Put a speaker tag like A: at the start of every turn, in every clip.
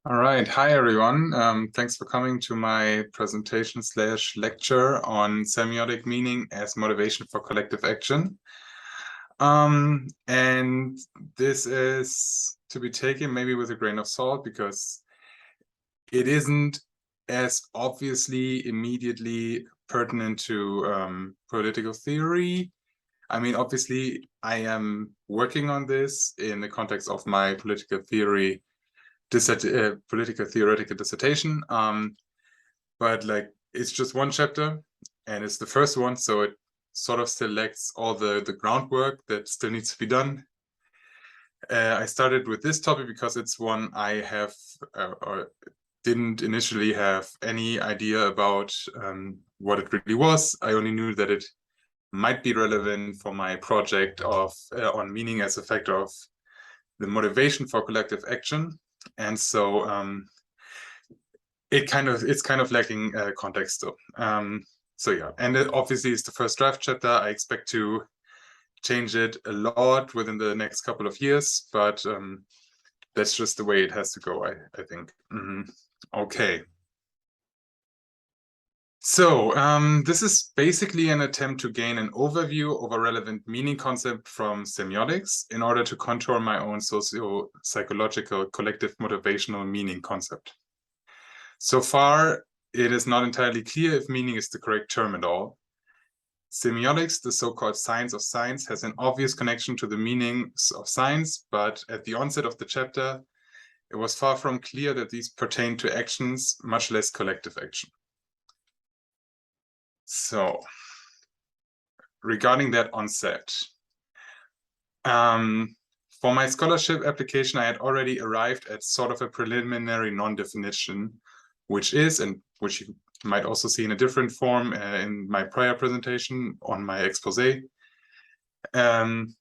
A: All right. Hi, everyone. Thanks for coming to my presentation / lecture on semiotic meaning as motivation for collective action. And this is to be taken maybe with a grain of salt because it isn't as obviously immediately pertinent to political theory. I mean, obviously, I am working on this in the context of my political theoretical dissertation. But like it's just one chapter and it's the first one, so it sort of still lacks all the groundwork that still needs to be done. I started with this topic because it's one I have or didn't initially have any idea about what it really was. I only knew that it might be relevant for my project of on meaning as a factor of the motivation for collective action. And so it's kind of lacking context though. So yeah, and it obviously it's the first draft chapter. I expect to change it a lot within the next couple of years, but that's just the way it has to go, I think. Okay. So this is basically an attempt to gain an overview of a relevant meaning concept from semiotics in order to contour my own socio-psychological collective motivational meaning concept. So far, it is not entirely clear if meaning is the correct term at all. Semiotics, the so-called science of science, has an obvious connection to the meanings of science, but at the onset of the chapter, it was far from clear that these pertain to actions, much less collective action. So, regarding that onset, for my scholarship application, I had already arrived at sort of a preliminary non-definition, which is, and which you might also see in a different form in my prior presentation on my expose.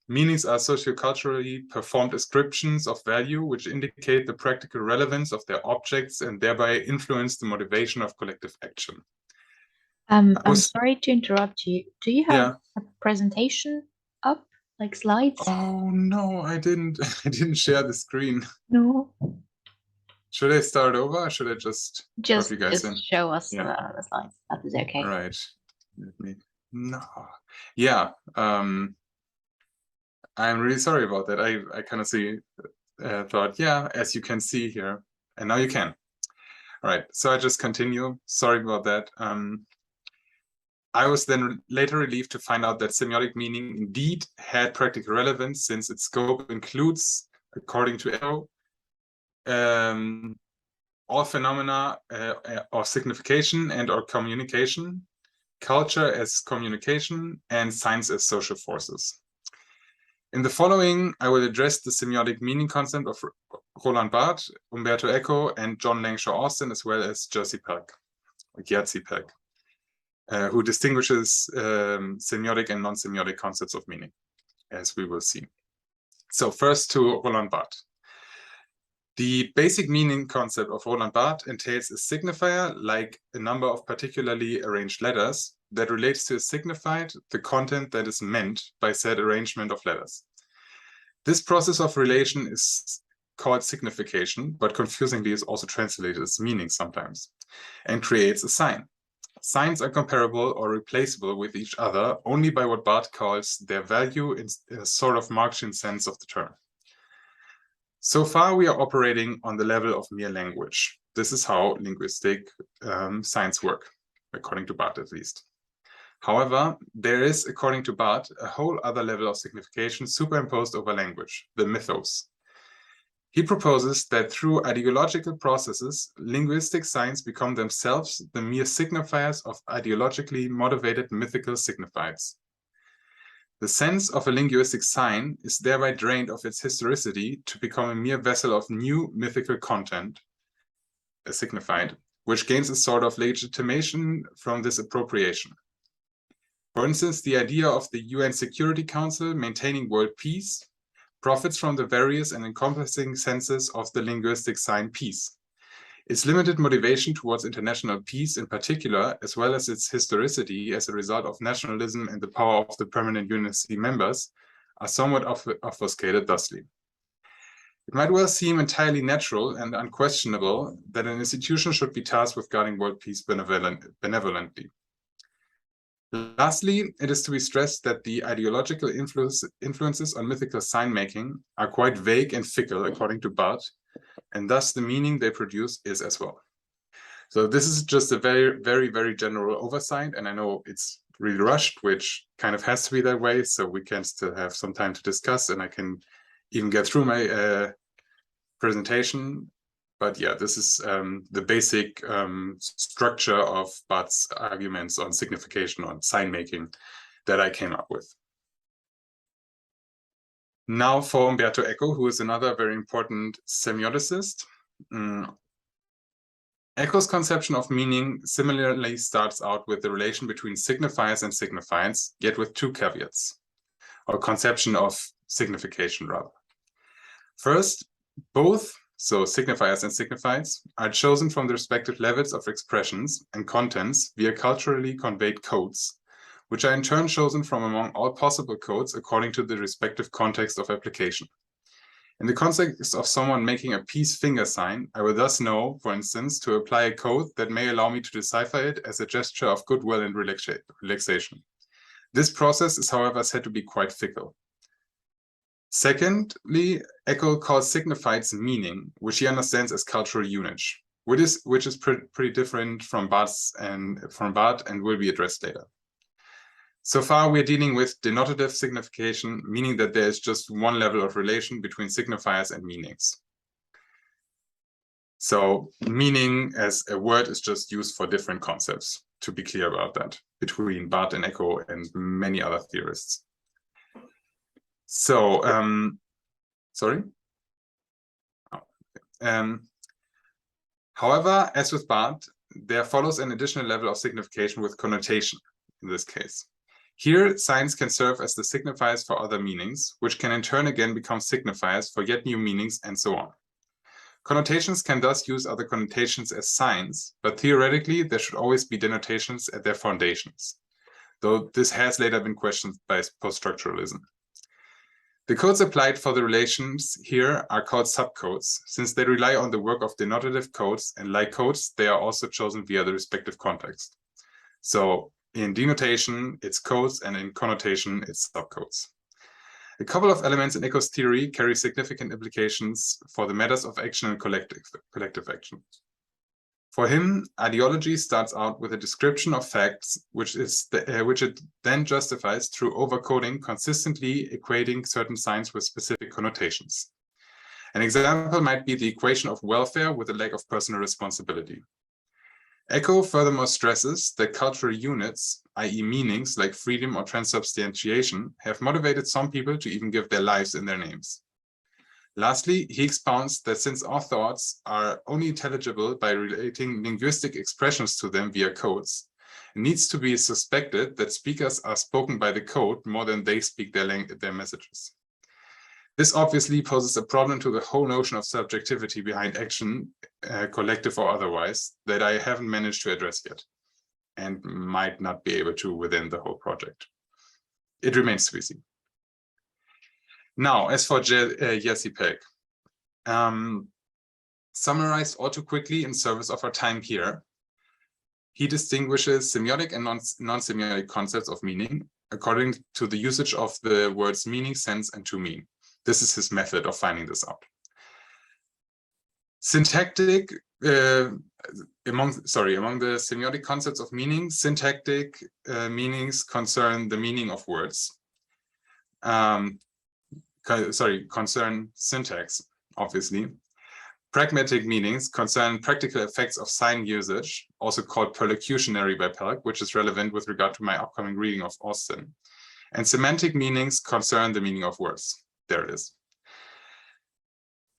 A: Meanings are socioculturally performed ascriptions of value, which indicate the practical relevance of their objects and thereby influence the motivation of collective action.
B: I'm sorry to interrupt you. Do you have a presentation up, like slides?
A: Oh no, I didn't. I didn't share the screen.
B: No.
A: Should I start over or should I just copy you guys in?
B: Show us the slides. That is okay.
A: Right. Let me. No. Yeah. I'm really sorry about that. I kind of thought, yeah, as you can see here, and now you can. All right. So I just continue. Sorry about that. I was then later relieved to find out that semiotic meaning indeed had practical relevance, since its scope includes, according to Echo, all phenomena of signification and or communication, culture as communication, and science as social forces. In the following, I will address the semiotic meaning concept of Roland Barthes, Umberto Eco, and John Langston Austin, as well as Jerzy Peck, who distinguishes semiotic and non-semiotic concepts of meaning, as we will see. So first to Roland Barthes. The basic meaning concept of Roland Barthes entails a signifier, like a number of particularly arranged letters, that relates to a signified, the content that is meant by said arrangement of letters. This process of relation is called signification, but confusingly is also translated as meaning sometimes, and creates a sign. Signs are comparable or replaceable with each other only by what Barthes calls their value in a sort of Marxian sense of the term. So far, we are operating on the level of mere language. This is how linguistic signs work, according to Barthes at least. However, there is, according to Barthes, a whole other level of signification superimposed over language, the mythos. He proposes that through ideological processes, linguistic signs become themselves the mere signifiers of ideologically motivated mythical signifieds. The sense of a linguistic sign is thereby drained of its historicity to become a mere vessel of new mythical content, a signified, which gains a sort of legitimation from this appropriation. For instance, the idea of the UN Security Council maintaining world peace profits from the various and encompassing senses of the linguistic sign peace. Its limited motivation towards international peace in particular, as well as its historicity as a result of nationalism and the power of the permanent unity members, are somewhat obfuscated thusly. It might well seem entirely natural and unquestionable that an institution should be tasked with guarding world peace benevolently. Lastly, it is to be stressed that the ideological influences on mythical sign-making are quite vague and fickle, according to Barth, and thus the meaning they produce is as well. So this is just a very, very, very general oversight, and I know it's really rushed, which kind of has to be that way, so we can still have some time to discuss, and I can even get through my presentation. But yeah, this is the basic structure of Barth's arguments on signification, on sign making, that I came up with. Now for Umberto Eco, who is another very important semioticist. Eco's conception of meaning similarly starts out with the relation between signifiers and signifieds, yet with two caveats, or conception of signification rather. First, both, so signifiers and signifieds, are chosen from the respective levels of expressions and contents via culturally conveyed codes, which are in turn chosen from among all possible codes according to the respective context of application. In the context of someone making a peace finger sign, I will thus know, for instance, to apply a code that may allow me to decipher it as a gesture of goodwill and relaxation. This process is, however, said to be quite fickle. Secondly, Eco calls signifieds meaning, which he understands as cultural unage, which is pretty different from Barth and will be addressed later. So far, we're dealing with denotative signification, meaning that there is just one level of relation between signifiers and meanings. So meaning as a word is just used for different concepts, to be clear about that, between Barth and Eco and many other theorists. So, sorry? However, as with Barth, there follows an additional level of signification with connotation in this case. Here, signs can serve as the signifiers for other meanings, which can in turn again become signifiers for yet new meanings, and so on. Connotations can thus use other connotations as signs, but theoretically, there should always be denotations at their foundations, though this has later been questioned by post-structuralism. The codes applied for the relations here are called subcodes, since they rely on the work of denotative codes, and like codes, they are also chosen via the respective context. So in denotation, it's codes, and in connotation, it's subcodes. A couple of elements in Eco's theory carry significant implications for the matters of action and collective action. For him, ideology starts out with a description of facts, which it then justifies through overcoding, consistently equating certain signs with specific connotations. An example might be the equation of welfare with a lack of personal responsibility. Eco furthermore stresses that cultural units, i.e. meanings like freedom or transubstantiation, have motivated some people to even give their lives in their names. Lastly, he expounds that since our thoughts are only intelligible by relating linguistic expressions to them via codes, it needs to be suspected that speakers are spoken by the code more than they speak their messages. This obviously poses a problem to the whole notion of subjectivity behind action, collective or otherwise, that I haven't managed to address yet, and might not be able to within the whole project. It remains to be seen. Now, as for Jesse Peck, summarized all too quickly in service of our time here, he distinguishes semiotic and non-semiotic concepts of meaning according to the usage of the words meaning, sense, and to mean. This is his method of finding this out. Syntactic, among the semiotic concepts of meaning, syntactic meanings concern the meaning of words. Concern syntax, obviously. Pragmatic meanings concern practical effects of sign usage, also called perlocutionary by Pelk, which is relevant with regard to my upcoming reading of Austin. And semantic meanings concern the meaning of words. There it is.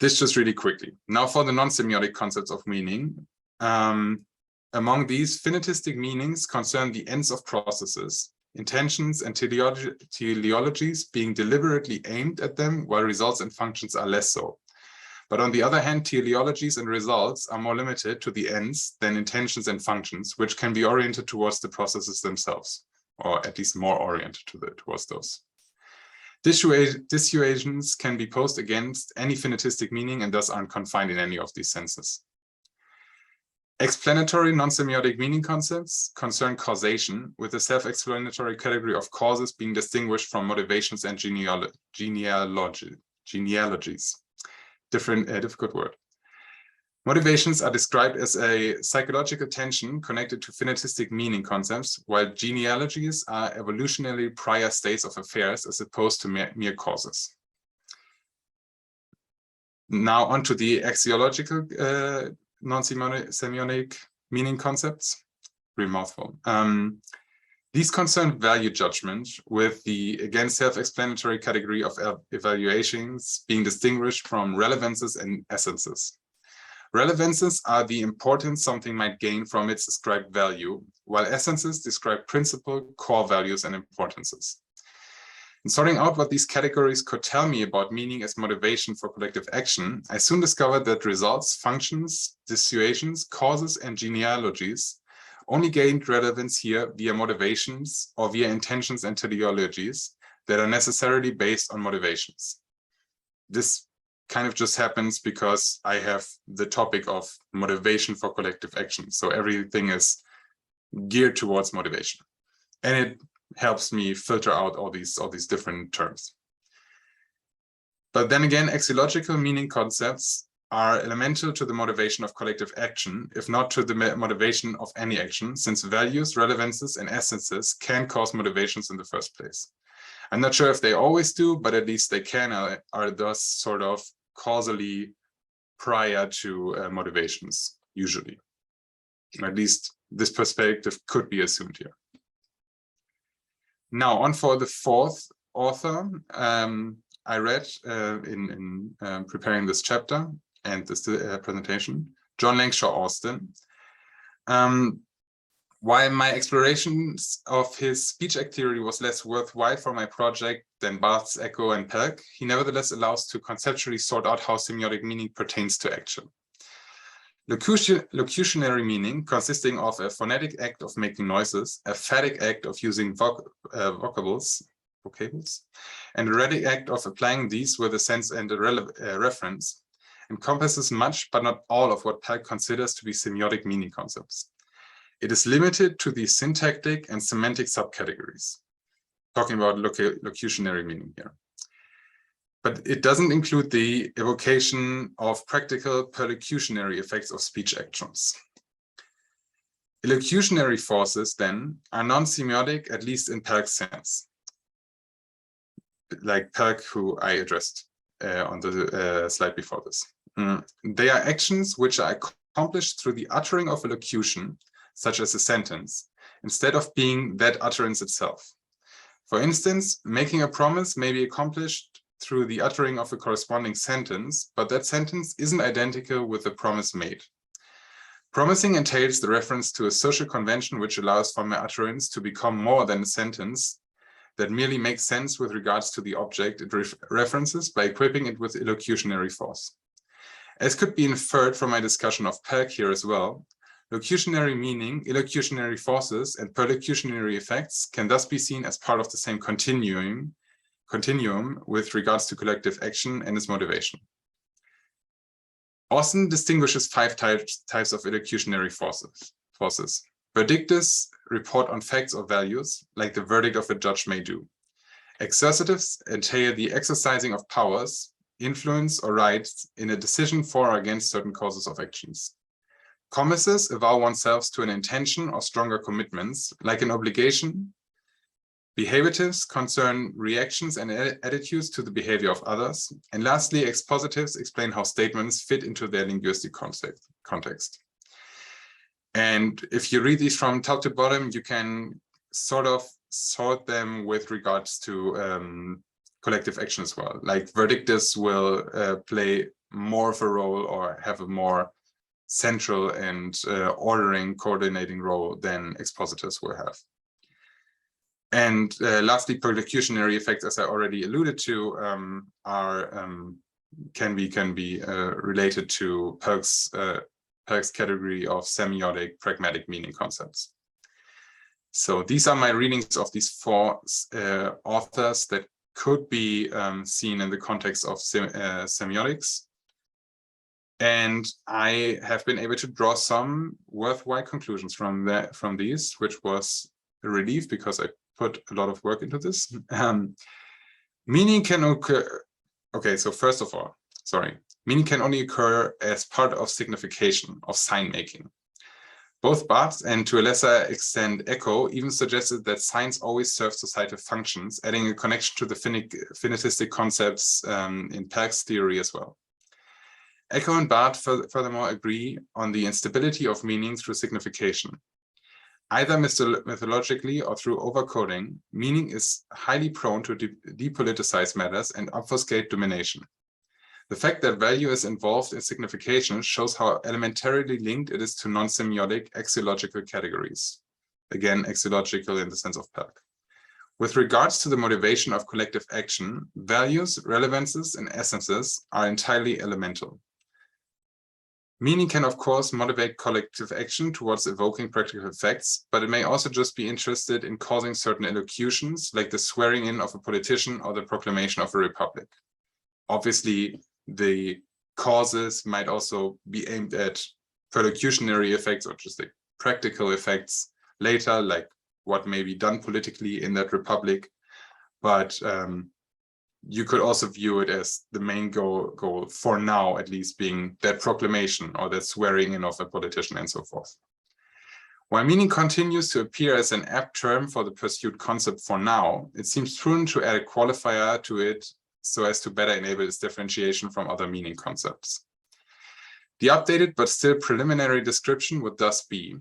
A: This just really quickly. Now for the non-semiotic concepts of meaning. Among these, finitistic meanings concern the ends of processes, intentions and teleologies being deliberately aimed at them, while results and functions are less so. But on the other hand, teleologies and results are more limited to the ends than intentions and functions, which can be oriented towards the processes themselves, or at least more oriented towards those. Dissuasions can be posed against any phonetistic meaning and thus aren't confined in any of these senses. Explanatory non-semiotic meaning concepts concern causation, with the self-explanatory category of causes being distinguished from motivations and genealogies. Difficult word. Motivations are described as a psychological tension connected to phonetistic meaning concepts, while genealogies are evolutionarily prior states of affairs as opposed to mere causes. Now onto the axiological non-semiotic meaning concepts. Pretty mouthful. These concern value judgment, with the again self-explanatory category of evaluations being distinguished from relevances and essences. Relevances are the importance something might gain from its ascribed value, while essences describe principal, core values and importances. In sorting out what these categories could tell me about meaning as motivation for collective action, I soon discovered that results, functions, dissuasions, causes, and genealogies only gained relevance here via motivations or via intentions and teleologies that are necessarily based on motivations. This kind of just happens because I have the topic of motivation for collective action. So everything is geared towards motivation. And it helps me filter out all these different terms. But then again, axiological meaning concepts are elemental to the motivation of collective action, if not to the motivation of any action, since values, relevances, and essences can cause motivations in the first place. I'm not sure if they always do, but at least they can, are thus sort of causally prior to motivations, usually. At least this perspective could be assumed here. Now on for the fourth author I read in preparing this chapter and this presentation, John Langshaw Austin. While my explorations of his speech act theory was less worthwhile for my project than Barth's Echo and Pelk, he nevertheless allows to conceptually sort out how semiotic meaning pertains to action. Locutionary meaning, consisting of a phonetic act of making noises, a phatic act of using vocables, and a rhetoric act of applying these with a sense and a reference, encompasses much but not all of what Pelk considers to be semiotic meaning concepts. It is limited to the syntactic and semantic subcategories, talking about locutionary meaning here. But it doesn't include the evocation of practical perlocutionary effects of speech actions. Illocutionary forces, then, are non-semiotic, at least in Pelk's sense, like Pelk, who I addressed on the slide before this. They are actions which are accomplished through the uttering of a locution, such as a sentence, instead of being that utterance itself. For instance, making a promise may be accomplished through the uttering of a corresponding sentence, but that sentence isn't identical with the promise made. Promising entails the reference to a social convention which allows for my utterance to become more than a sentence that merely makes sense with regards to the object it references by equipping it with illocutionary force. As could be inferred from my discussion of Pelk here as well, locutionary meaning, illocutionary forces, and perlocutionary effects can thus be seen as part of the same continuum with regards to collective action and its motivation. Austin distinguishes 5 types of illocutionary forces. Verdictives report on facts or values, like the verdict of a judge may do. Exercitives entail the exercising of powers, influence, or rights in a decision for or against certain causes of actions. Commisses avow oneself to an intention or stronger commitments, like an obligation. Behavioratives concern reactions and attitudes to the behavior of others. And lastly, expositives explain how statements fit into their linguistic context. And if you read these from top to bottom, you can sort of sort them with regards to collective action as well. Like verdictives will play more of a role or have a more central and ordering, coordinating role than expositors will have. And lastly, perlocutionary effects, as I already alluded to, can be related to Pelk's category of semiotic pragmatic meaning concepts. So these are my readings of these 4 authors that could be seen in the context of semiotics. And I have been able to draw some worthwhile conclusions from these, which was a relief because I put a lot of work into this. Meaning can occur. Okay, so first of all, meaning can only occur as part of signification, of sign making. Both Barthes and to a lesser extent Eco even suggested that signs always serve societal functions, adding a connection to the phonetistic concepts in Perk's theory as well. Eco and Barthes furthermore agree on the instability of meaning through signification. Either mythologically or through overcoding, meaning is highly prone to depoliticize matters and obfuscate domination. The fact that value is involved in signification shows how elementarily linked it is to non-semiotic axiological categories. Again, axiological in the sense of Perk. With regards to the motivation of collective action, values, relevances, and essences are entirely elemental. Meaning can, of course, motivate collective action towards evoking practical effects, but it may also just be interested in causing certain elocutions, like the swearing in of a politician or the proclamation of a republic. Obviously, the causes might also be aimed at perlocutionary effects or just like practical effects later, like what may be done politically in that republic. But you could also view it as the main goal for now, at least, being that proclamation or that swearing in of a politician and so forth. While meaning continues to appear as an apt term for the pursued concept for now, it seems prudent to add a qualifier to it so as to better enable its differentiation from other meaning concepts. The updated but still preliminary description would thus be: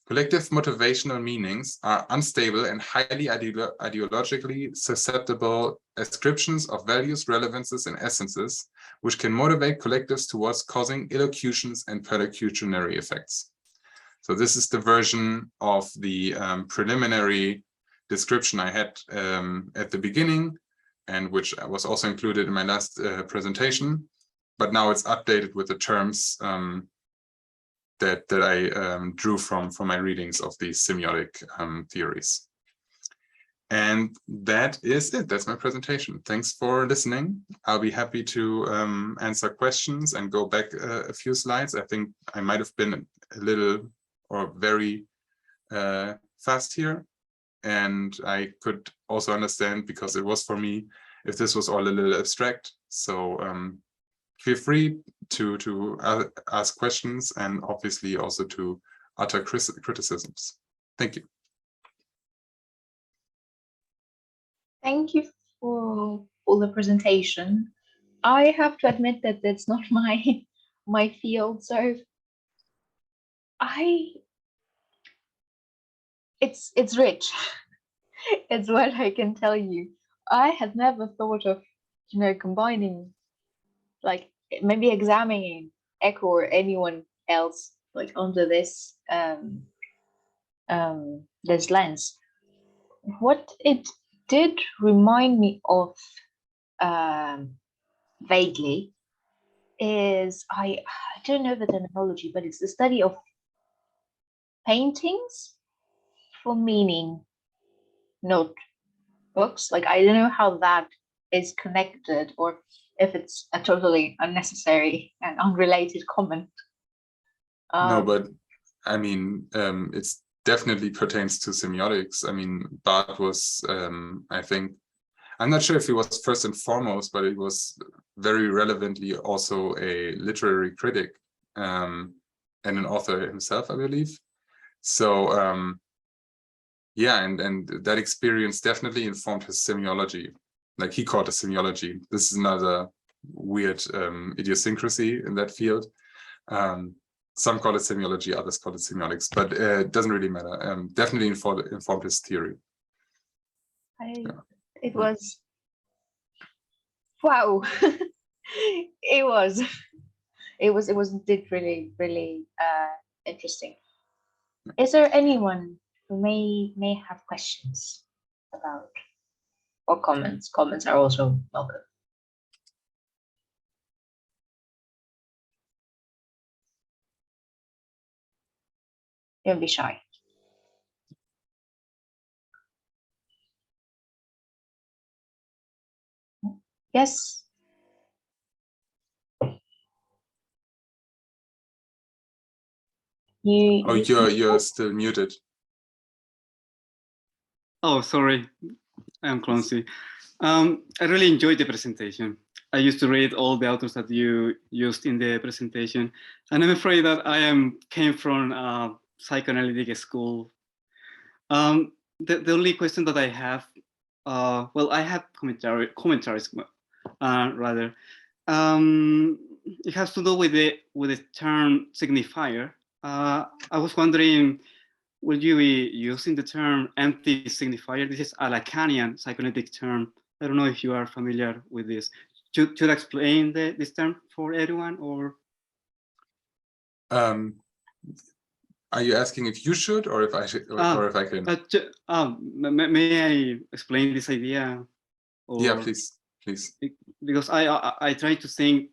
A: collective motivational meanings are unstable and highly ideologically susceptible ascriptions of values, relevances, and essences, which can motivate collectives towards causing elocutions and perlocutionary effects. So this is the version of the preliminary description I had at the beginning, and which was also included in my last presentation, but now it's updated with the terms that I drew from my readings of these semiotic theories. And that is it. That's my presentation. Thanks for listening. I'll be happy to answer questions and go back a few slides. I think I might have been a little or very fast here. And I could also understand, because it was for me, if this was all a little abstract. So feel free to ask questions and obviously also to utter criticisms. Thank you.
B: Thank you for the presentation. I have to admit that it's not my field, so it's rich. It's what I can tell you. I had never thought of, combining, like maybe examining Eco or anyone else like under this this lens. What it did remind me of vaguely is I don't know the terminology, but it's the study of paintings for meaning notebooks. Like I don't know how that is connected, or if it's a totally unnecessary and unrelated comment.
A: No, but I mean, it's definitely pertains to semiotics. I mean, Barthes was, I think, I'm not sure if he was first and foremost, but he was very relevantly also a literary critic and an author himself, I believe. So yeah, and that experience definitely informed his semiology. Like he called it semiology. This is another weird idiosyncrasy in that field. Some call it semiology, others call it semiotics, but it doesn't really matter. Definitely informed his theory.
B: It was, wow. it was really interesting. Is there anyone who may have questions about, or comments? Comments are also welcome. Don't be shy. Yes.
A: You're still muted.
C: Oh, sorry, I'm clumsy. I really enjoyed the presentation. I used to read all the authors that you used in the presentation, and I'm afraid that came from a psychoanalytic school. The only question that I have, well, I have commentaries rather. It has to do with the term signifier. I was wondering, will you be using the term empty signifier? This is a Lacanian psychoanalytic term. I don't know if you are familiar with this. Should I explain this term for everyone, or?
A: Are you asking if you should, or if I should, or if I can?
C: May I explain this idea? Or,
A: yeah, please.
C: Because I try to think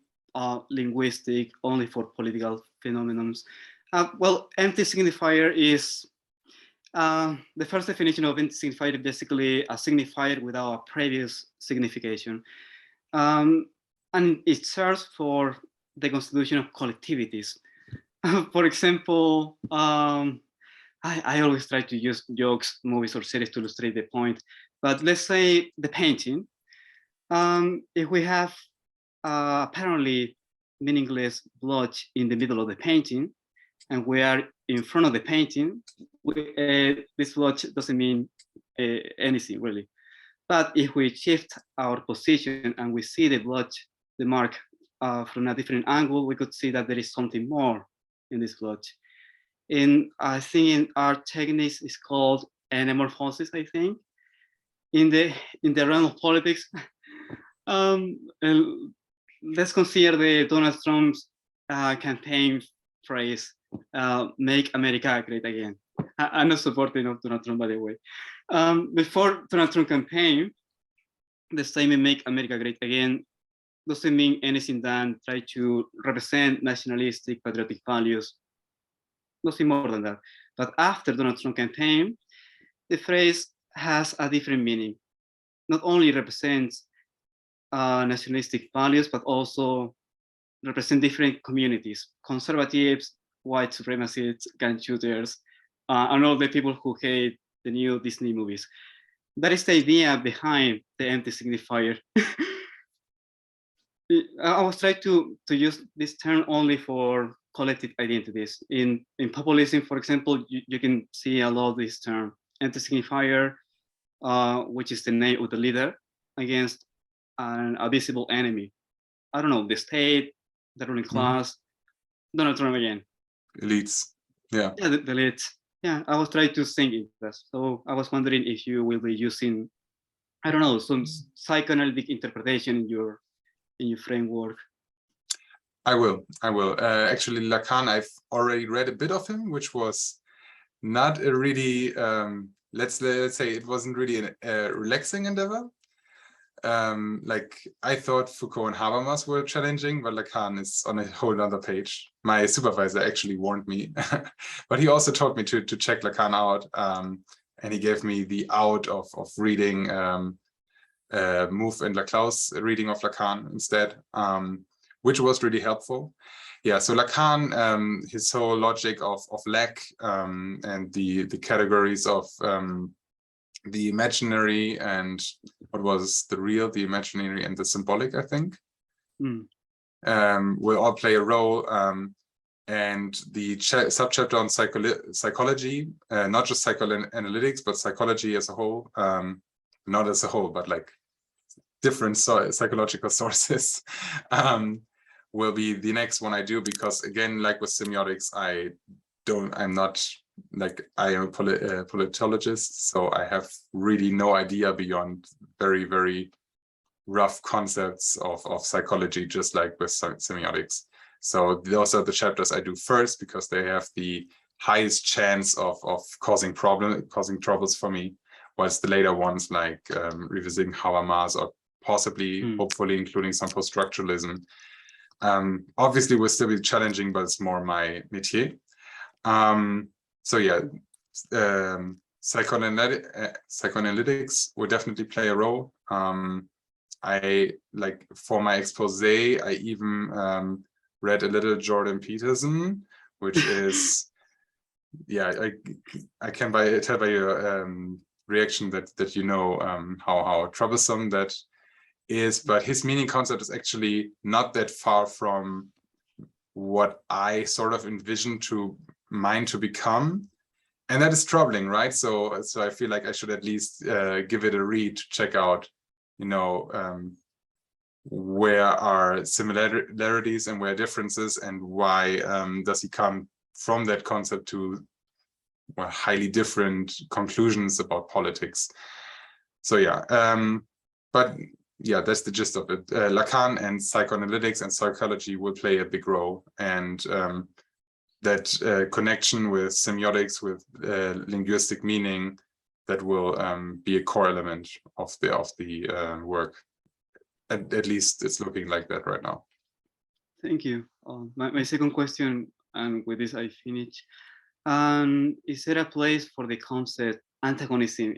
C: linguistic only for political phenomena. Well, empty signifier is the first definition of empty signifier is basically a signifier without a previous signification. And it serves for the constitution of collectivities. For example, I always try to use jokes, movies, or series to illustrate the point. But let's say the painting. If we have apparently meaningless blotch in the middle of the painting, and we are in front of the painting, this blotch doesn't mean anything really. But if we shift our position and we see the blotch, the mark from a different angle, we could see that there is something more in this blotch. I think in art techniques it's called anamorphosis, I think. In the realm of politics, let's consider the Donald Trump's campaign phrase, make America great again. I'm not supporting of Donald Trump, by the way. Before Donald Trump campaign, the statement make America great again doesn't mean anything than try to represent nationalistic, patriotic values. Nothing more than that. But after Donald Trump campaign, the phrase has a different meaning. Not only represents nationalistic values, but also represent different communities: conservatives, white supremacists, gun shooters, and all the people who hate the new Disney movies. That is the idea behind the empty signifier. I was trying to use this term only for collective identities. In populism, for example, you can see a lot of this term, empty signifier, which is the name of the leader, against a visible enemy. I don't know, the state, the ruling class, Donald Trump again.
A: Elites, yeah.
C: Yeah, the elites. Yeah, I was trying to think it. So I was wondering if you will be using, I don't know, some psychoanalytic interpretation in your framework.
A: I will. Actually, Lacan, I've already read a bit of him, which was not a really, let's say it wasn't really a relaxing endeavor. Like I thought Foucault and Habermas were challenging, but Lacan is on a whole other page. My supervisor actually warned me, but he also told me to check Lacan out, and he gave me the out of reading Mouffe and Laclau's reading of Lacan instead, which was really helpful. Yeah, so Lacan, his whole logic of lack and the categories of the imaginary and what was the real, the imaginary and the symbolic, I think, will all play a role. And the subchapter on psychology, not just psychoanalytics, but psychology as a whole, not as a whole, but like different psychological sources, will be the next one I do, because again, like with semiotics, I'm not like, I am a politologist, so I have really no idea beyond very, very rough concepts of psychology, just like with semiotics. So those are the chapters I do first, because they have the highest chance of causing troubles for me, whilst the later ones, like revisiting Habermas or possibly, hopefully including some post-structuralism, obviously will still be challenging, but it's more my métier. So yeah, psychoanalytics will definitely play a role. I like for my expose, I even read a little Jordan Peterson, which is, yeah, I can tell by your reaction that you know how troublesome that is, but his meaning concept is actually not that far from what I sort of envision mine to become, and that is troubling, right? So I feel like I should at least give it a read to check out, you know, where are similarities and where differences, and why does he come from that concept to highly different conclusions about politics. So yeah, but yeah, that's the gist of it. Lacan and psychoanalytics and psychology will play a big role, and that connection with semiotics, with linguistic meaning, that will be a core element of the work. At least it's looking like that right now.
C: Thank you. My second question, and with this I finish. Is there a place for the concept antagonism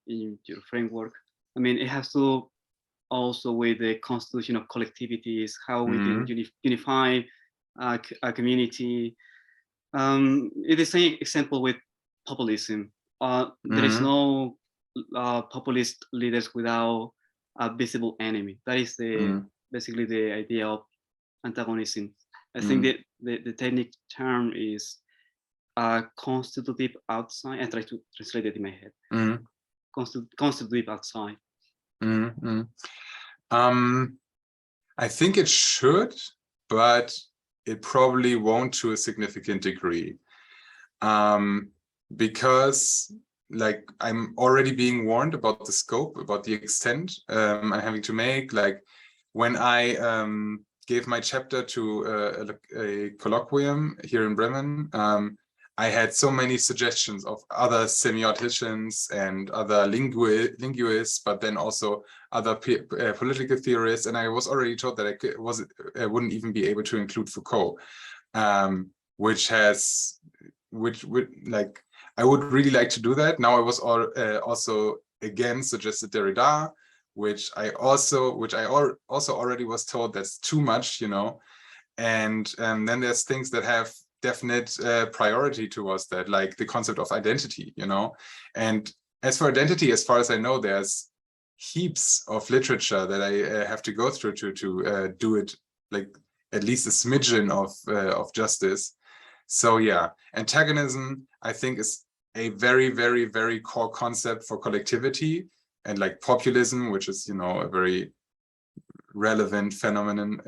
C: in your framework? I mean, it has to also with the constitution of collectivities, how we can unify a community. It is an example with populism. There is no populist leaders without a visible enemy. That is basically the idea of antagonism. I think that the technical term is constitutive outside. I try to translate it in my head. Constitutive outside.
A: I think it should, but it probably won't to a significant degree, because like I'm already being warned about the scope, about the extent I'm having to make. Like when I gave my chapter to a colloquium here in Bremen, I had so many suggestions of other semioticians and other linguists, but then also other political theorists. And I was already told that I wouldn't even be able to include Foucault, which like, I would really like to do that. Now I was also again suggested Derrida, which I also already was told that's too much, you know. And then there's things that have definite priority towards that, like the concept of identity, you know. And as for identity, as far as I know, there's heaps of literature that I have to go through to do it, like at least a smidgen of justice. So yeah, antagonism, I think, is a very, very, very core concept for collectivity, and like populism, which is, you know, a very relevant phenomenon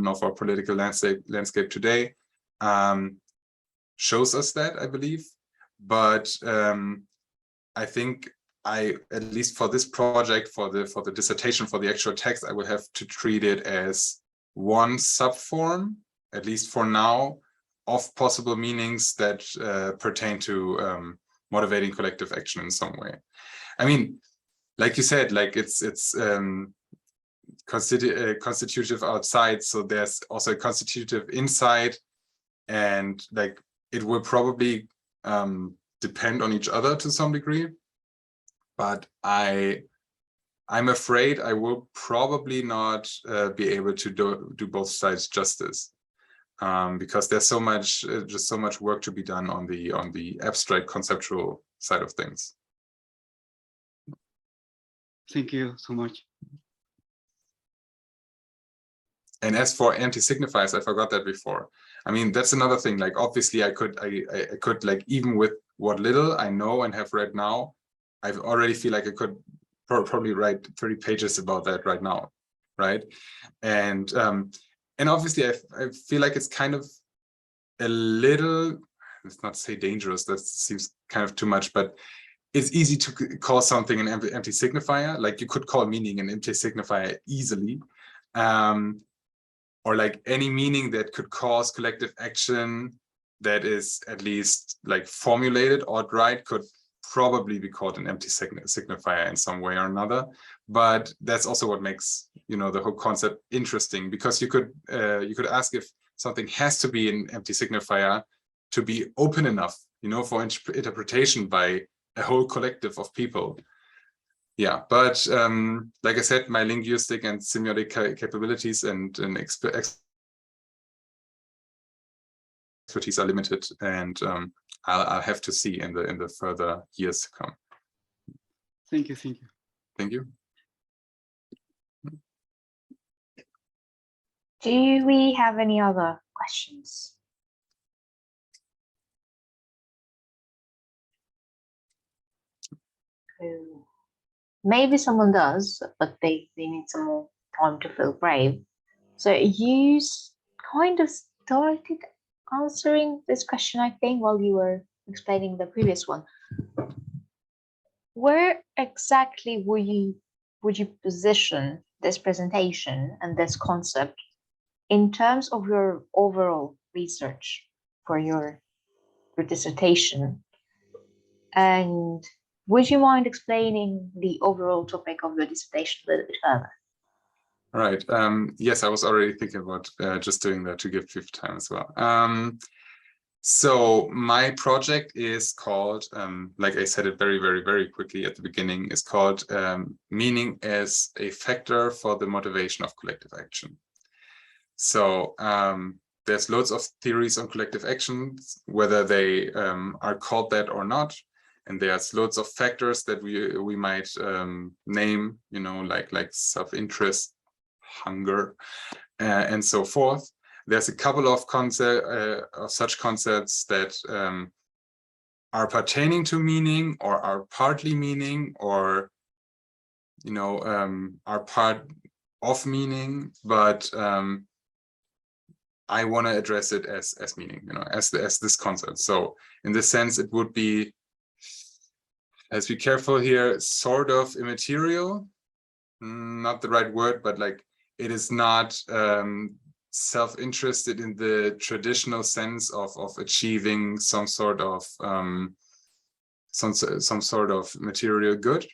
A: of our political landscape today, shows us that, I believe. But I think at least for this project, for the dissertation, for the actual text, I will have to treat it as one subform, at least for now, of possible meanings that pertain to motivating collective action in some way. I mean, like you said, like it's constitutive outside, so there's also a constitutive inside, and like it will probably depend on each other to some degree. But I'm afraid I will probably not be able to do both sides justice, because there's so much, just so much work to be done on the abstract conceptual side of things.
C: Thank you so much.
A: And as for anti-signifiers, I forgot that before. I mean, that's another thing. Like, obviously, I could like, even with what little I know and have read now, I already feel like I could probably write 30 pages about that right now, right? And obviously, I feel like it's kind of a little, let's not say dangerous, that seems kind of too much, but it's easy to call something an empty signifier. Like, you could call meaning an empty signifier easily. Or like any meaning that could cause collective action that is at least like formulated outright could probably be called an empty signifier in some way or another. But that's also what makes, you know, the whole concept interesting, because you could ask if something has to be an empty signifier to be open enough, you know, for interpretation by a whole collective of people. yeah, but like I said, my linguistic and semiotic capabilities and expertise are limited, and I'll have to see in the further years to come.
C: Thank you. Thank you.
A: Thank you.
B: Do we have any other questions? Maybe someone does, but they need some more time to feel brave. So you kind of started answering this question, I think, while you were explaining the previous one. Where exactly would you position this presentation and this concept in terms of your overall research for your dissertation? And would you mind explaining the overall topic of your dissertation a little bit further?
A: All right. Yes, I was already thinking about just doing that to give people time as well. So my project is called, like I said it very, very, very quickly at the beginning, is called Meaning as a Factor for the Motivation of Collective Action. So there's loads of theories on collective actions, whether they are called that or not. And there's loads of factors that we might name, you know, like self-interest, hunger, and so forth. There's a couple of such concepts that are pertaining to meaning, or are partly meaning, or you know, are part of meaning, but I want to address it as meaning, you know, as this concept. So in this sense, it would be, let's be careful here, sort of immaterial, not the right word, but like it is not self-interested in the traditional sense of achieving some sort of material good,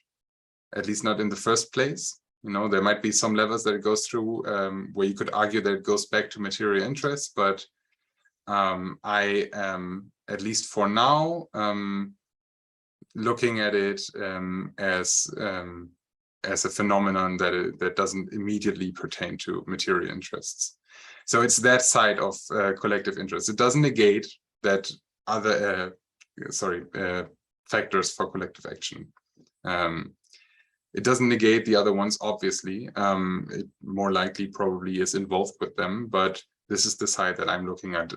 A: at least not in the first place. You know, there might be some levels that it goes through where you could argue that it goes back to material interests, but I am, at least for now, looking at it as a phenomenon that doesn't immediately pertain to material interests. So it's that side of collective interest. It doesn't negate that other factors for collective action. It doesn't negate the other ones, obviously. It more likely probably is involved with them, but this is the side that I'm looking at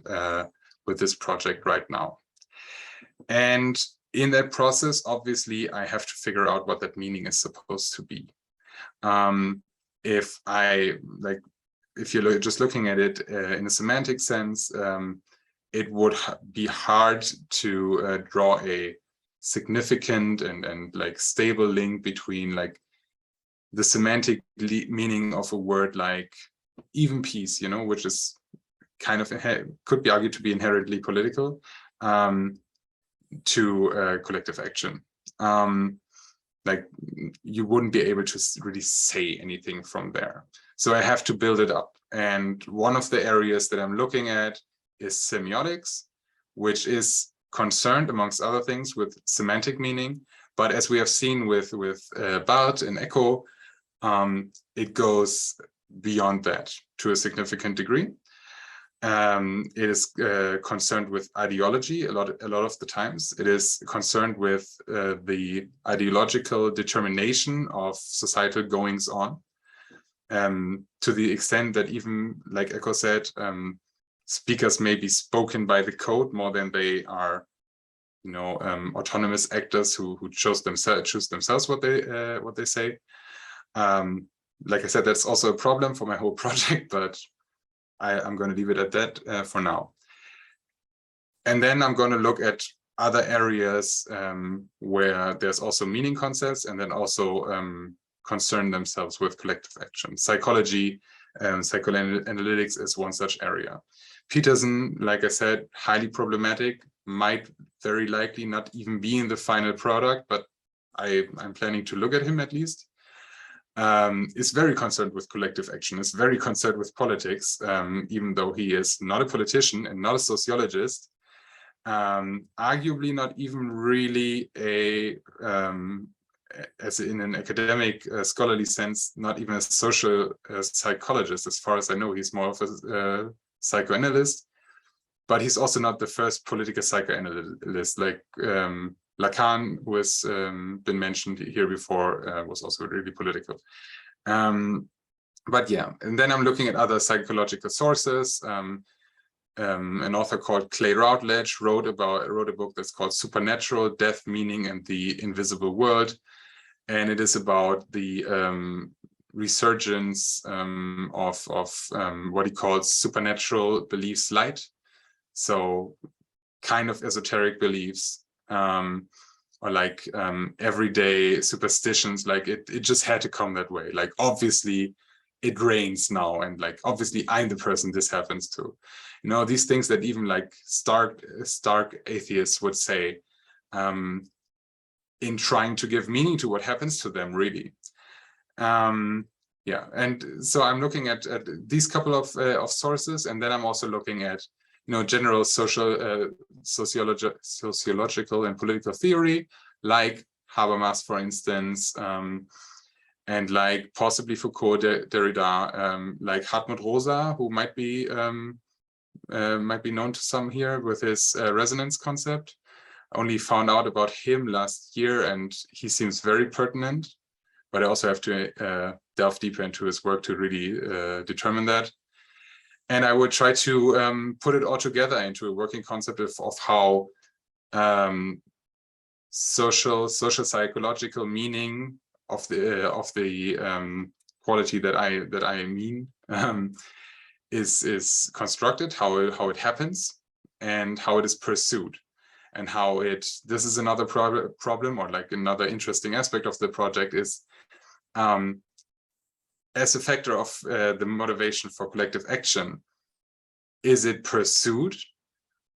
A: with this project right now. And in that process, obviously, I have to figure out what that meaning is supposed to be. If you're just looking at it in a semantic sense, it would be hard to draw a significant and like stable link between like the semantic meaning of a word like even peace, you know, which is kind of could be argued to be inherently political, to collective action. Like you wouldn't be able to really say anything from there. So I have to build it up. And one of the areas that I'm looking at is semiotics, which is concerned, amongst other things, with semantic meaning. But as we have seen with Barth and Eco, it goes beyond that to a significant degree. It is concerned with ideology a lot of the times. It is concerned with the ideological determination of societal goings on, to the extent that even, like Eco said, speakers may be spoken by the code more than they are, you know, autonomous actors who choose themselves what they say. Like I said, that's also a problem for my whole project, but I'm going to leave it at that for now. And then I'm going to look at other areas where there's also meaning concepts, and then also concern themselves with collective action. Psychology, psychoanalytics is one such area. Peterson, like I said, highly problematic, might very likely not even be in the final product, but I'm planning to look at him at least. Is very concerned with collective action, is very concerned with politics, even though he is not a politician and not a sociologist, arguably not even really a as in an academic scholarly sense, not even a social psychologist. As far as I know, he's more of a psychoanalyst, but he's also not the first political psychoanalyst. Like Lacan, who has been mentioned here before, was also really political. But yeah, and then I'm looking at other psychological sources. An author called Clay Routledge wrote a book that's called Supernatural, Death, Meaning, and the Invisible World. And it is about the resurgence of what he calls supernatural beliefs light. So kind of esoteric beliefs, or like everyday superstitions, like it just had to come that way. Like, obviously it rains now, and like, obviously I'm the person this happens to. You know, these things that even like stark atheists would say in trying to give meaning to what happens to them, really. Yeah, and so I'm looking at these couple of sources, and then I'm also looking at, you know, general sociological and political theory, like Habermas, for instance, and like possibly Foucault, Derrida, like Hartmut Rosa, who might be known to some here with his resonance concept. I only found out about him last year, and he seems very pertinent, but I also have to delve deeper into his work to really determine that. And I would try to put it all together into a working concept of how social psychological meaning of the quality that I mean is constructed, how it happens, and how it is pursued, and how this is another problem, or like another interesting aspect of the project is, as a factor of the motivation for collective action, is it pursued,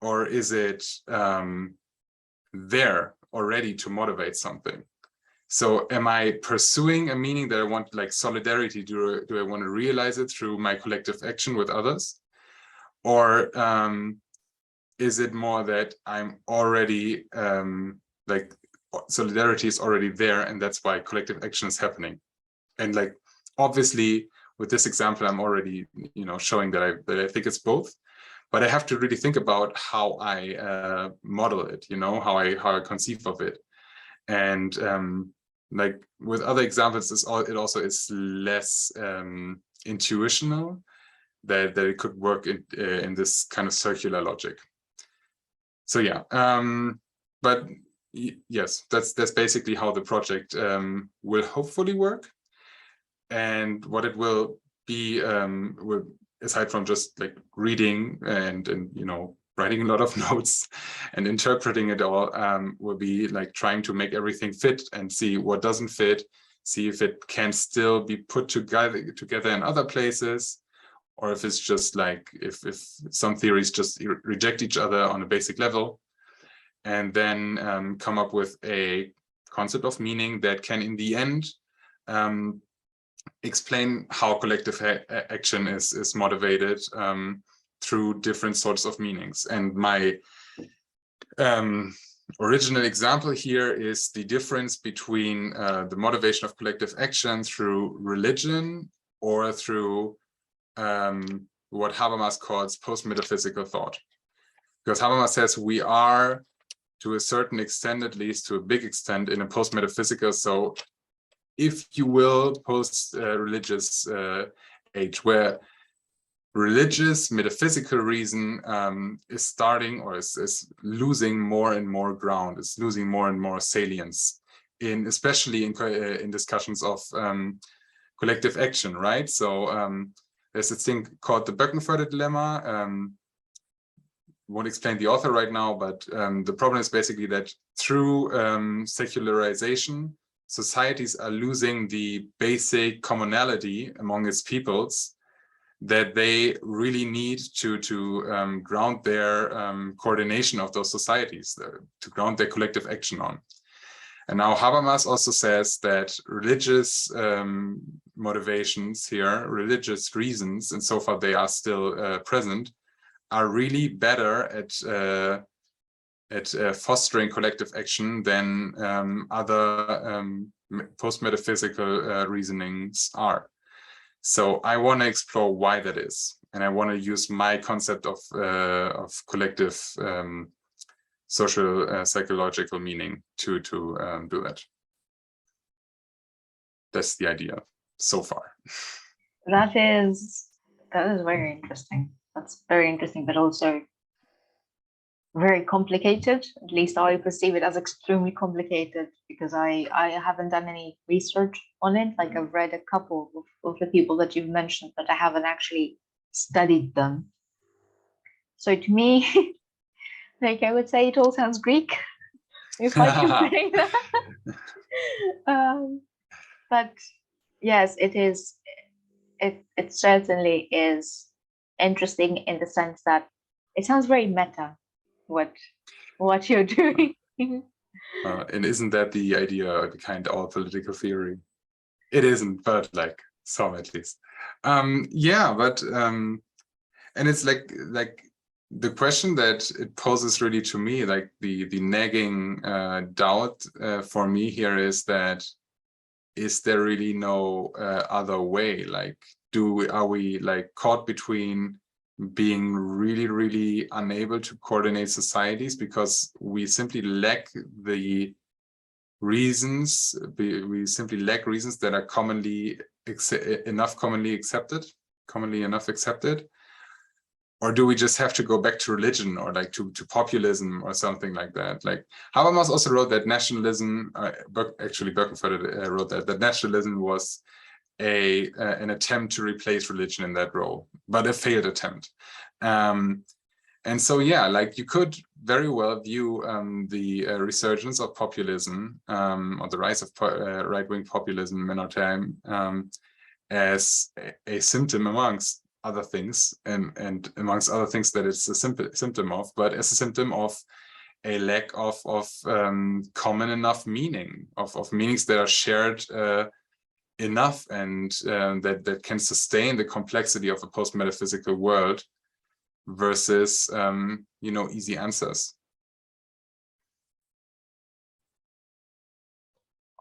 A: or is it there already to motivate something? So am I pursuing a meaning that I want, like solidarity? Do I want to realize it through my collective action with others? Or is it more that I'm already, like solidarity is already there, and that's why collective action is happening? And like, obviously, with this example, I'm already, you know, showing that I think it's both. But I have to really think about how I model it, you know, how I conceive of it. And like with other examples, it also is less intuitional, that it could work in this kind of circular logic. So yeah, but yes, that's basically how the project will hopefully work. And what it will be, aside from just like reading and you know, writing a lot of notes and interpreting it all, will be like trying to make everything fit and see what doesn't fit, see if it can still be put together in other places, or if it's just like, if some theories just reject each other on a basic level, and then come up with a concept of meaning that can in the end explain how collective action is motivated through different sorts of meanings. And my original example here is the difference between the motivation of collective action through religion, or through what Habermas calls post-metaphysical thought. Because Habermas says we are, to a certain extent, at least to a big extent, in a post-metaphysical, so if you will, post-religious age, where religious metaphysical reason is starting, or is losing more and more ground, is losing more and more salience, especially in discussions of collective action, right? So there's this thing called the Böckenförde dilemma. Won't explain the author right now, but the problem is basically that through secularization, societies are losing the basic commonality among its peoples that they really need to ground their coordination of those societies, to ground their collective action on. And now Habermas also says that religious motivations here, religious reasons, and so far they are still present, are really better at fostering collective action than other post-metaphysical reasonings are. So I want to explore why that is, and I want to use my concept of collective social psychological meaning to do that. That's the idea so far.
B: That is very interesting. That's very interesting, but also very complicated. At least I perceive it as extremely complicated because I haven't done any research on it. Like I've read a couple of the people that you've mentioned, but I haven't actually studied them. So to me, like I would say, it all sounds Greek, if I can say that. But yes, it is. It certainly is interesting in the sense that it sounds very meta. What you're doing.
A: And isn't that the idea behind all political theory? It isn't, but like some at least. Yeah, but and it's like the question that it poses really to me, like the nagging doubt for me here is that, is there really no other way? Like, are we like caught between being really unable to coordinate societies because we simply lack the reasons, we simply lack reasons that are commonly enough accepted? Or do we just have to go back to religion or like to populism or something like that? Like Habermas also wrote that nationalism, actually Birkenfeld wrote that nationalism was an attempt to replace religion in that role, but a failed attempt. And so, yeah, like you could very well view the resurgence of populism or the rise of right-wing populism in our time as a symptom amongst other things, and amongst other things that it's a symptom of, but as a symptom of a lack of common enough meaning, of meanings that are shared enough and that can sustain the complexity of a post-metaphysical world versus easy answers.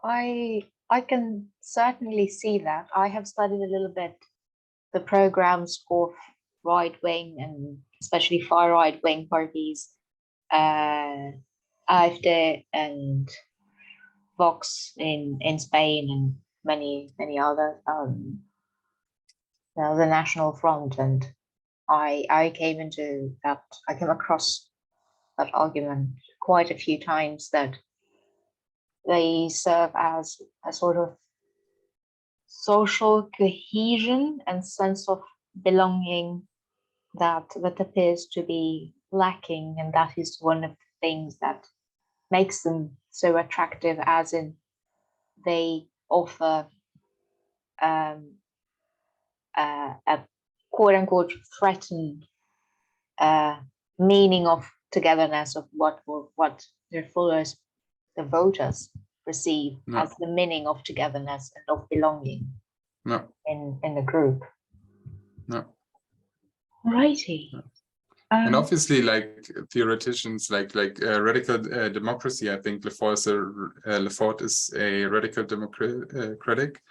B: I can certainly see that. I have studied a little bit the programs of right-wing and especially far right-wing parties, AfD and Vox in Spain and many other, the National Front, and I came across that argument quite a few times, that they serve as a sort of social cohesion and sense of belonging that appears to be lacking, and that is one of the things that makes them so attractive, as in they offer a quote-unquote threatened meaning of togetherness, of what their followers, the voters, perceive as the meaning of togetherness and of belonging in the group. Righty.
A: And obviously, like theoreticians, like radical democracy, I think Lefort is a radical democratic.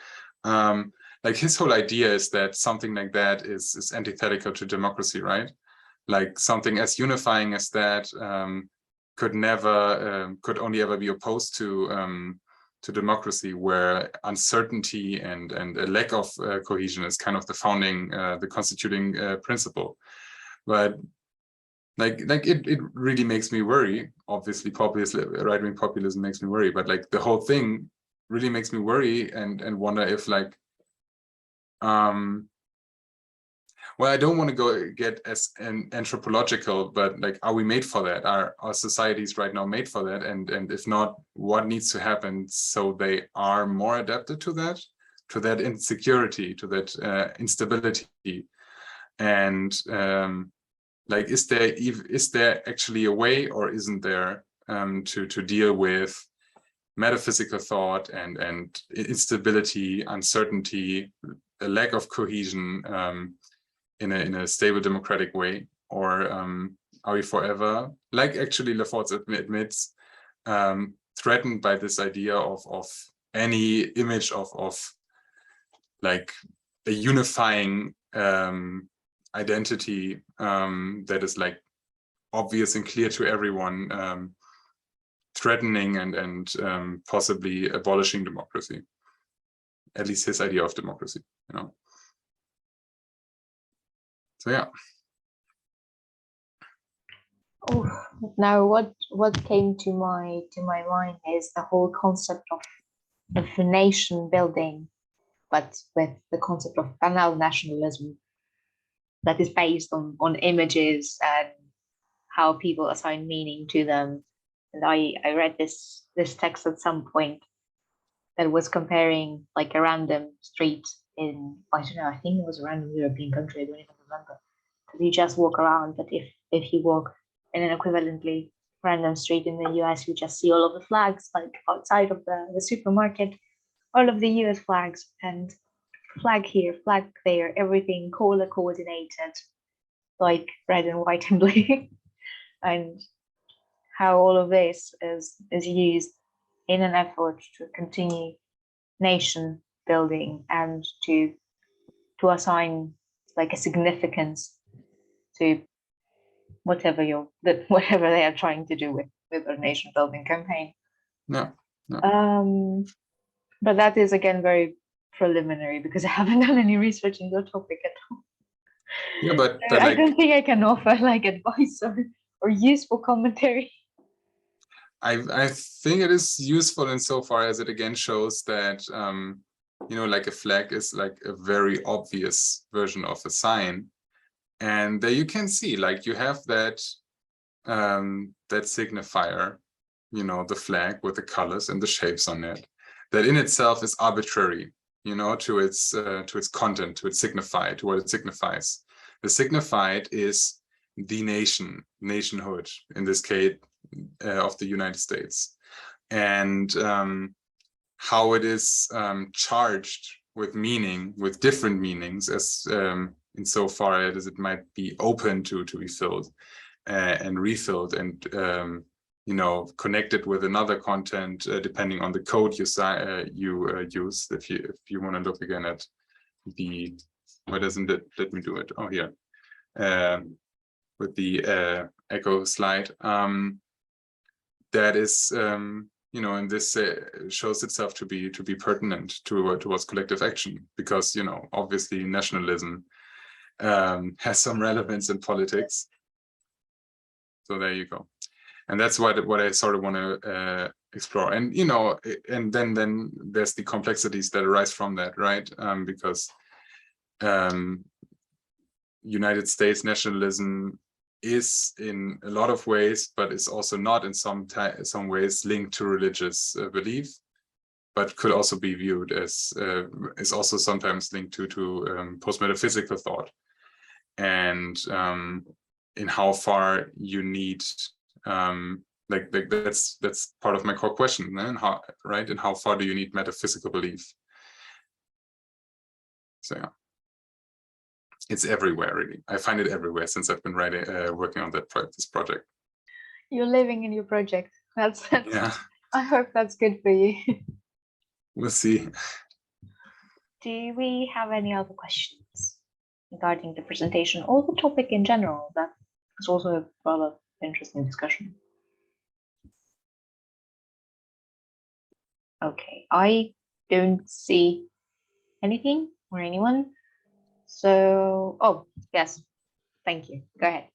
A: Like his whole idea is that something like that is antithetical to democracy, right? Like something as unifying as that could only ever be opposed to democracy, where uncertainty and a lack of cohesion is kind of the constituting principle. But like it really makes me worry. Obviously, right-wing populism makes me worry, but like the whole thing really makes me worry and wonder if like well, I don't want to get as anthropological, but like, are we made for that? Are our societies right now made for that? And if not, what needs to happen so they are more adapted to that insecurity, to that instability? And like, is there actually a way, or isn't there, to deal with metaphysical thought and instability, uncertainty, a lack of cohesion in a stable democratic way? Or are we forever, like actually Lefort admits, threatened by this idea of any image of like a unifying identity that is like obvious and clear to everyone, threatening and possibly abolishing democracy. At least his idea of democracy, you know. So yeah.
B: Oh, now what came to my mind is the whole concept of nation building, but with the concept of banal nationalism that is based on images and how people assign meaning to them. And I read this text at some point that was comparing like a random street in, I don't know, I think it was a random European country, I don't even remember. Because you just walk around, but if you walk in an equivalently random street in the US, you just see all of the flags like outside of the supermarket, all of the US flags, and flag here, flag there, everything color coordinated, like red and white and blue. And how all of this is used in an effort to continue nation building and to assign like a significance to whatever whatever they are trying to do with their nation building campaign.
A: No. No.
B: But that is again very preliminary because I haven't done any research in the topic at all.
A: Yeah, but
B: I
A: like,
B: don't think I can offer like advice or useful commentary.
A: I think it is useful insofar as it again shows that you know, like a flag is like a very obvious version of a sign, and there you can see like you have that that signifier, you know, the flag with the colors and the shapes on it, that in itself is arbitrary, you know, to its content, to its signified, to what it signifies. The signified is the nationhood, in this case of the United States, and how it is charged with meaning, with different meanings, as insofar as it might be open to be filled and refilled, and you know, connected with another content depending on the code you use. If you want to look again at the, why doesn't it let me do it? Oh, here, with the echo slide. That is, you know, and this shows itself to be pertinent towards collective action, because, you know, obviously nationalism has some relevance in politics. So there you go. And that's what I sort of want to explore. And, you know, and then there's the complexities that arise from that, right? Because United States nationalism is in a lot of ways, but is also not in some ways linked to religious belief, but could also be viewed as is also sometimes linked to post-metaphysical thought, and in how far you need like that's part of my core question, and how, right, and how far do you need metaphysical belief? So yeah. It's everywhere, really. I find it everywhere since I've been working on this project.
B: You're living in your project. That's
A: yeah.
B: I hope that's good for you.
A: We'll see.
B: Do we have any other questions regarding the presentation or the topic in general? That is also a rather interesting discussion. Okay, I don't see anything or anyone. So, oh, yes, thank you. Go ahead.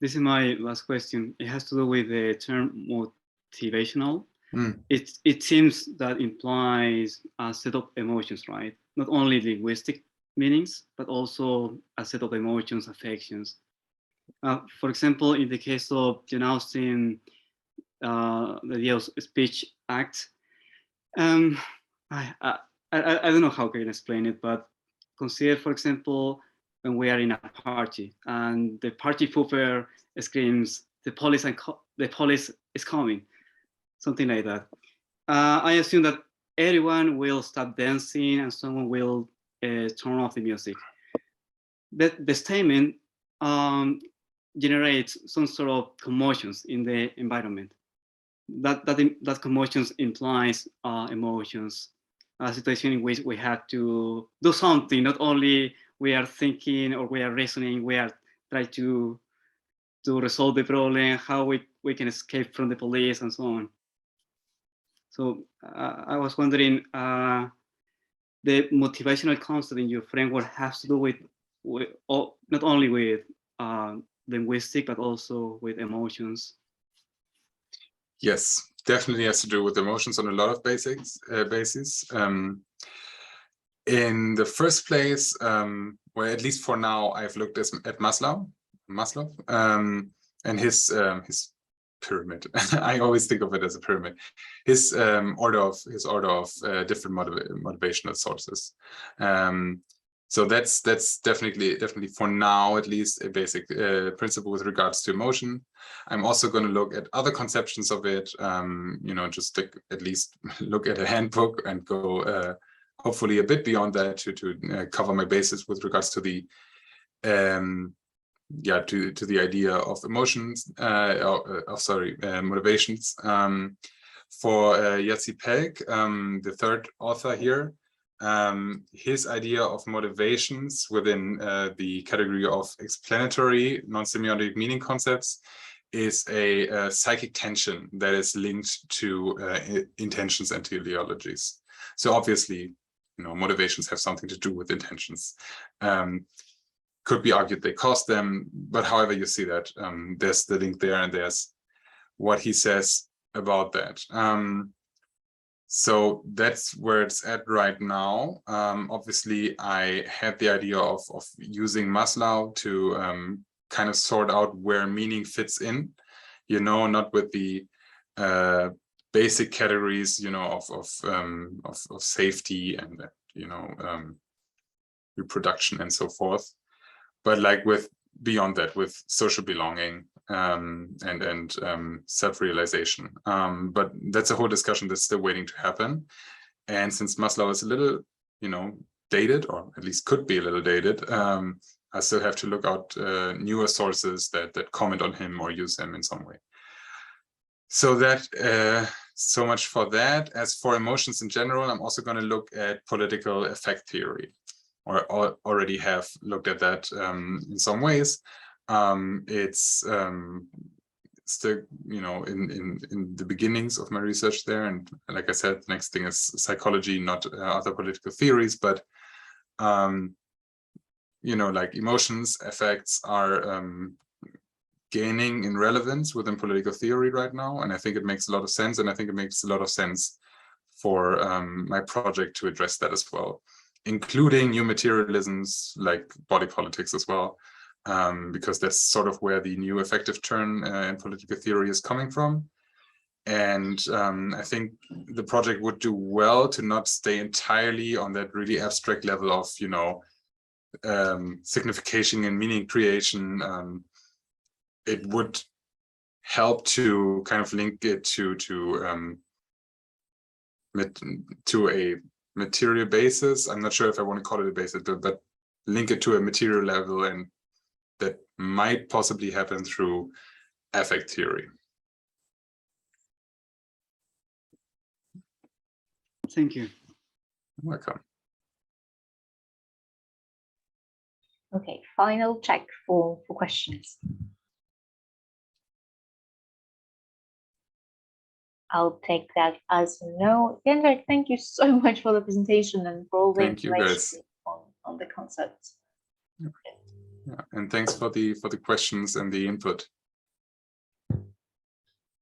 C: This is my last question. It has to do with the term motivational. It seems that implies a set of emotions, right? Not only linguistic meanings, but also a set of emotions, affections. For example, in the case of denouncing the idea of speech act, I don't know how I can explain it, but consider, for example, when we are in a party and the party pooper screams, the police is coming, something like that. I assume that everyone will stop dancing and someone will turn off the music. The statement generates some sort of commotions in the environment. That commotions implies emotions, a situation in which we have to do something. Not only we are thinking or we are reasoning, we are trying to resolve the problem, how we can escape from the police and so on. So I was wondering, the motivational concept in your framework has to do with not only with linguistic, but also with emotions.
A: Yes, definitely has to do with emotions on a lot of bases. In the first place, well, at least for now, I've looked at Maslow, and his pyramid. I always think of it as a pyramid. His order of different motivational sources. So that's definitely for now, at least, a basic principle with regards to emotion. I'm also going to look at other conceptions of it. Just at least look at a handbook and go hopefully a bit beyond that to cover my basis with regards to the to the idea of emotions, motivations. For Jendrik Pelk, the third author here, his idea of motivations within the category of explanatory non-semiotic meaning concepts is a psychic tension that is linked to intentions and teleologies. So obviously, motivations have something to do with intentions. Could be argued they cause them, but however you see that, there's the link there, and there's what he says about that. So that's where it's at right now. Obviously, I had the idea of using Maslow to kind of sort out where meaning fits in, not with the basic categories, of safety and reproduction and so forth, but like with beyond that, with social belonging and self-realization. But that's a whole discussion that's still waiting to happen. And since Maslow is a little, dated, or at least could be a little dated, I still have to look out newer sources that comment on him or use him in some way. So that so much for that. As for emotions in general, I'm also going to look at political effect theory, or already have looked at that in some ways. It's still, in the beginnings of my research there, and like I said, the next thing is psychology, not other political theories, but like emotions, effects are gaining in relevance within political theory right now, and I think it makes a lot of sense, and I think it makes a lot of sense for my project to address that as well, including new materialisms like body politics as well, because that's sort of where the new effective turn in political theory is coming from. And I think the project would do well to not stay entirely on that really abstract level of, signification and meaning creation. It would help to kind of link it to a material basis. I'm not sure if I want to call it a basis, but link it to a material level, and that might possibly happen through affect theory.
C: Thank you.
A: You're welcome.
B: Okay, final check for questions. I'll take that as no. Jendrik, thank you so much for the presentation and for all the information on the concepts.
A: Yeah, and thanks for the questions and the input.